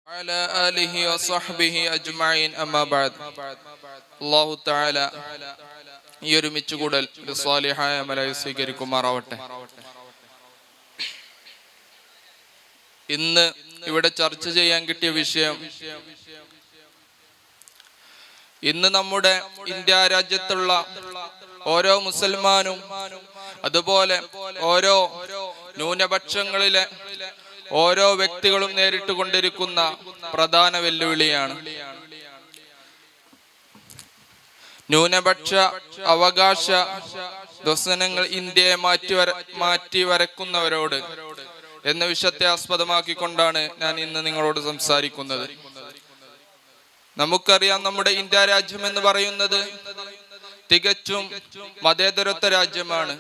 على آله وصحبه أجمعين أما بعد അല്ലാഹു തആല ഈ ഒരുമിച്ച് കൂടൽ ഒരു സ്വാലിഹായ അമലായി സ്വീകരിക്കുമാറാവട്ടെ. ഇന്ന് ഇവിടെ ചർച്ച ചെയ്യാൻ കിട്ടിയ വിഷയം, ഇന്ന് നമ്മുടെ ഇന്ത്യ രാജ്യത്തുള്ള ഓരോ മുസൽമാനും അതുപോലെ ഓരോ ന്യൂനപക്ഷങ്ങളിലെ ഓരോ വ്യക്തികളും നേരിട്ട് കൊണ്ടിരിക്കുന്ന പ്രധാന വെല്ലുവിളിയാണ് ന്യൂനപക്ഷ അവകാശ ദർശനങ്ങൾ ഇന്ത്യയെ മാറ്റി വരക്കുന്നവരോട് എന്ന വിഷയത്തെ ആസ്പദമാക്കിക്കൊണ്ടാണ് ഞാൻ ഇന്ന് നിങ്ങളോട് സംസാരിക്കുന്നത്. നമുക്കറിയാം, നമ്മുടെ ഇന്ത്യ രാജ്യം എന്ന് പറയുന്നത് തികച്ചും മതേതരത്വ രാജ്യമാണ്.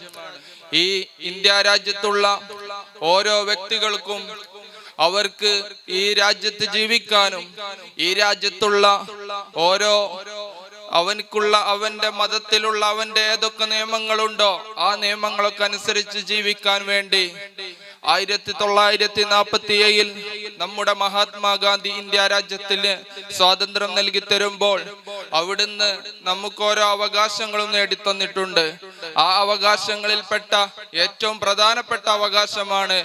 ഈ ഇന്ത്യ രാജ്യത്തുള്ള ഓരോ വ്യക്തികൾക്കും അവർക്ക് ഈ രാജ്യത്ത് ജീവിക്കാനും ഈ രാജ്യത്തുള്ള ഓരോ അവന്റെ മതത്തിലുള്ള അവന്റെ ഏതൊക്കെ നിയമങ്ങളുണ്ടോ ആ നിയമങ്ങളൊക്കെ അനുസരിച്ച് ജീവിക്കാൻ വേണ്ടി 1947 നമ്മുടെ മഹാത്മാഗാന്ധി ഇന്ത്യ രാജ്യത്തിന് സ്വാതന്ത്ര്യം നൽകി തരുമ്പോൾ അവിടുന്ന് നമുക്ക് ഓരോ അവകാശങ്ങളും നേടിത്തന്നിട്ടുണ്ട്. ആ അവകാശങ്ങളിൽപ്പെട്ട ഏറ്റവും പ്രധാനപ്പെട്ട അവകാശമാണ്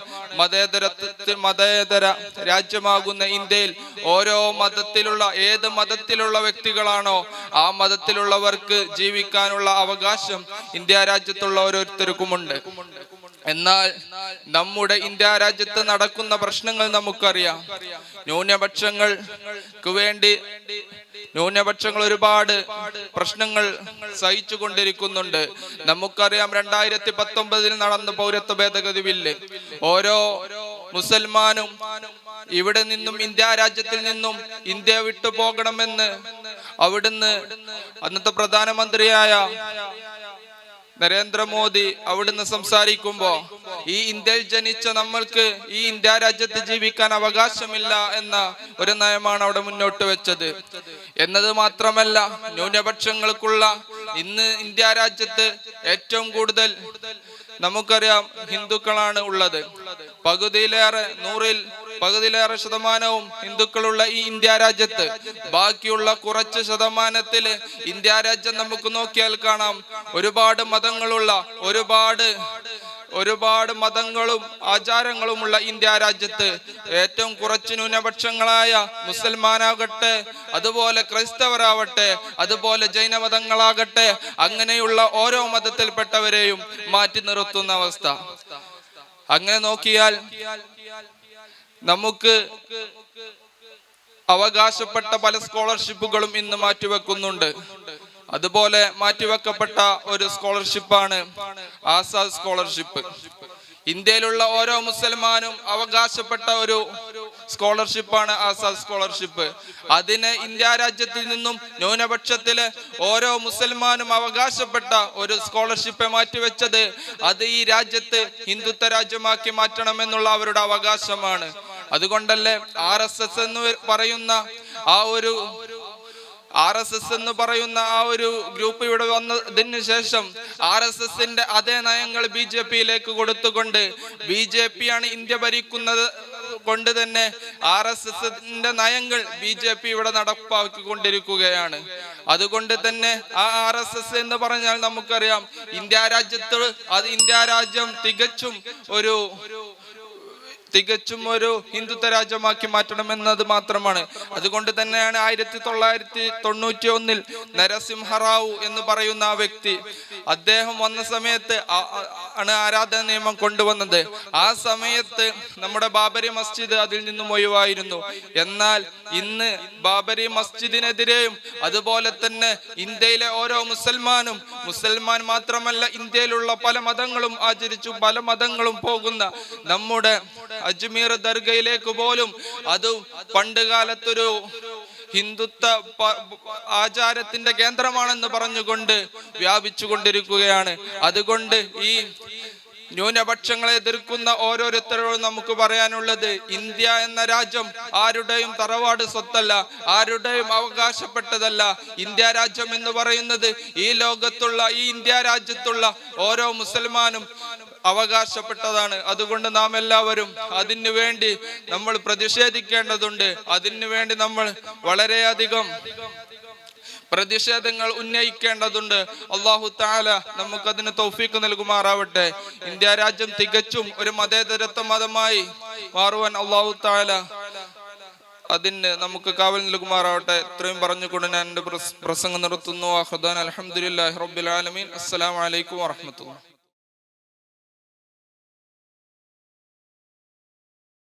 മതേതര രാജ്യമാകുന്ന ഇന്ത്യയിൽ ഓരോ മതത്തിലുള്ള ഏത് മതത്തിലുള്ള വ്യക്തികളാണോ ആ മതത്തിലുള്ളവർക്ക് ജീവിക്കാനുള്ള അവകാശം ഇന്ത്യ രാജ്യത്തുള്ള ഓരോരുത്തർക്കുമുണ്ട്. എന്നാൽ നമ്മുടെ ഇന്ത്യ രാജ്യത്ത് നടക്കുന്ന പ്രശ്നങ്ങൾ നമുക്കറിയാം. ന്യൂനപക്ഷങ്ങൾ ഒരുപാട് പ്രശ്നങ്ങൾ സഹിച്ചു കൊണ്ടിരിക്കുന്നുണ്ട്. നമുക്കറിയാം, 2019 നടന്ന പൗരത്വ ഭേദഗതി ബില്ല് ഓരോ മുസൽമാനും ഇവിടെ നിന്നും ഇന്ത്യ രാജ്യത്തിൽ നിന്നും ഇന്ത്യ വിട്ടു പോകണമെന്ന് അവിടുന്ന് അന്നത്തെ പ്രധാനമന്ത്രിയായ നരേന്ദ്രമോദി അവിടുന്ന് സംസാരിക്കുമ്പോ ഈ ഇന്ത്യയിൽ ജനിച്ച നമ്മൾക്ക് ഈ ഇന്ത്യ രാജ്യത്ത് ജീവിക്കാൻ അവകാശമില്ല എന്ന ഒരു നയമാണ് അവിടെ മുന്നോട്ട് വെച്ചത്. എന്നത് മാത്രമല്ല, ന്യൂനപക്ഷങ്ങൾക്കുള്ള ഇന്ന് ഇന്ത്യ രാജ്യത്ത് ഏറ്റവും കൂടുതൽ നമുക്കറിയാം ഹിന്ദുക്കളാണ് ഉള്ളത്. പകുതിയിലേറെ ശതമാനവും ഹിന്ദുക്കളുള്ള ഈ ഇന്ത്യ രാജ്യത്ത് ബാക്കിയുള്ള കുറച്ച് ശതമാനത്തില് ഇന്ത്യ രാജ്യം നമുക്ക് നോക്കിയാൽ കാണാം ഒരുപാട് മതങ്ങളുള്ള ഒരുപാട് മതങ്ങളും ആചാരങ്ങളുമുള്ള ഇന്ത്യ രാജ്യത്ത് ഏറ്റവും കുറച്ച് ന്യൂനപക്ഷങ്ങളായ മുസൽമാനാകട്ടെ, അതുപോലെ ക്രൈസ്തവരാവട്ടെ, അതുപോലെ ജൈനമതങ്ങളാകട്ടെ, അങ്ങനെയുള്ള ഓരോ മതത്തിൽപ്പെട്ടവരെയും മാറ്റി നിർത്തുന്ന അവസ്ഥ. അങ്ങനെ നോക്കിയാൽ നമുക്ക് അവകാശപ്പെട്ട പല സ്കോളർഷിപ്പുകളും ഇന്ന് മാറ്റിവെക്കുന്നുണ്ട്. അതുപോലെ മാറ്റിവെക്കപ്പെട്ട ഒരു സ്കോളർഷിപ്പാണ് ആസാദ് സ്കോളർഷിപ്പ്. ഇന്ത്യയിലുള്ള ഓരോ മുസൽമാനും അവകാശപ്പെട്ട ഒരു സ്കോളർഷിപ്പാണ് ആസാദ് സ്കോളർഷിപ്പ്. അതിന് ഇന്ത്യ രാജ്യത്തിൽ നിന്നും ന്യൂനപക്ഷത്തിലെ ഓരോ മുസൽമാനും അവകാശപ്പെട്ട ഒരു സ്കോളർഷിപ്പ് മാറ്റിവെച്ചത് അത് ഈ രാജ്യത്ത് ഹിന്ദുത്വ രാജ്യമാക്കി മാറ്റണമെന്നുള്ള അവരുടെ അവകാശമാണ്. അതുകൊണ്ടല്ലേ RSS എന്ന് പറയുന്ന ആ ഒരു ഗ്രൂപ്പ് ഇവിടെ വന്നതിന് ശേഷം RSSന്റെ അതേ നയങ്ങൾ BJP-യിലേക്ക് കൊടുത്തുകൊണ്ട് BJP ആണ് ഇന്ത്യ ഭരിക്കുന്നത് കൊണ്ട് തന്നെ RSSന്റെ നയങ്ങൾ BJP ഇവിടെ നടപ്പാക്കിക്കൊണ്ടിരിക്കുകയാണ്. അതുകൊണ്ട് തന്നെ ആ RSS എന്ന് പറഞ്ഞാൽ നമുക്കറിയാം ഇന്ത്യ രാജ്യം തികച്ചും ഒരു ഹിന്ദുത്വ രാജ്യമാക്കി മാറ്റണമെന്നത് മാത്രമാണ്. അതുകൊണ്ട് തന്നെയാണ് 1991 നരസിംഹറാവു എന്ന് പറയുന്ന ആ വ്യക്തി അദ്ദേഹം വന്ന സമയത്ത് ആണ് ആരാധന നിയമം കൊണ്ടുവന്നത്. ആ സമയത്ത് നമ്മുടെ ബാബരി മസ്ജിദ് അതിൽ നിന്നും ഒഴിവായിരുന്നു. എന്നാൽ ഇന്ന് ബാബരി മസ്ജിദിനെതിരെയും അതുപോലെ തന്നെ ഇന്ത്യയിലെ ഓരോ മുസൽമാൻ മാത്രമല്ല ഇന്ത്യയിലുള്ള പല മതങ്ങളും ആചരിച്ചു പല മതങ്ങളും പോകുന്ന നമ്മുടെ അജ്മീർ ദർഗയിലേക്ക് പോലും അത് പണ്ട് കാലത്തൊരു ഹിന്ദുത്വ ആചാരത്തിന്റെ കേന്ദ്രമാണെന്ന് പറഞ്ഞുകൊണ്ട് വ്യാപിച്ചു കൊണ്ടിരിക്കുകയാണ്. അതുകൊണ്ട് ഈ ന്യൂനപക്ഷങ്ങളെ എതിർക്കുന്ന ഓരോരുത്തരോടും നമുക്ക് പറയാനുള്ളത്, ഇന്ത്യ എന്ന രാജ്യം ആരുടെയും തറവാട് സ്വത്തല്ല, ആരുടെയും അവകാശപ്പെട്ടതല്ല. ഇന്ത്യ രാജ്യം എന്ന് പറയുന്നത് ഈ ലോകത്തുള്ള ഈ ഇന്ത്യ രാജ്യത്തുള്ള ഓരോ മുസൽമാനും അവകാശപ്പെട്ടതാണ്. അതുകൊണ്ട് നാം എല്ലാവരും അതിനു വേണ്ടി നമ്മൾ പ്രതിഷേധിക്കേണ്ടതുണ്ട്. അതിനു വേണ്ടി നമ്മൾ വളരെയധികം പ്രതിഷേധങ്ങൾ ഉന്നയിക്കേണ്ടതുണ്ട്. അല്ലാഹു തആല നമുക്കതിന് തൗഫീഖ് നൽകുമാറാവട്ടെ. ഇന്ത്യ രാജ്യം തികച്ചും ഒരു മതേതരത്വ മതമായി മാറുവാൻ അല്ലാഹു തആല അതിന് നമുക്ക് കാവൽ നൽകുമാറാവട്ടെ. ഇത്രയും പറഞ്ഞുകൊണ്ട് ഞാൻ എൻ്റെ പ്രസംഗം നിർത്തുന്നു. അൽഹംദുലില്ലാഹി റബ്ബിൽ ആലമീൻ. അസ്സലാമു അലൈക്കും വറഹ്മത്തുള്ളാഹി.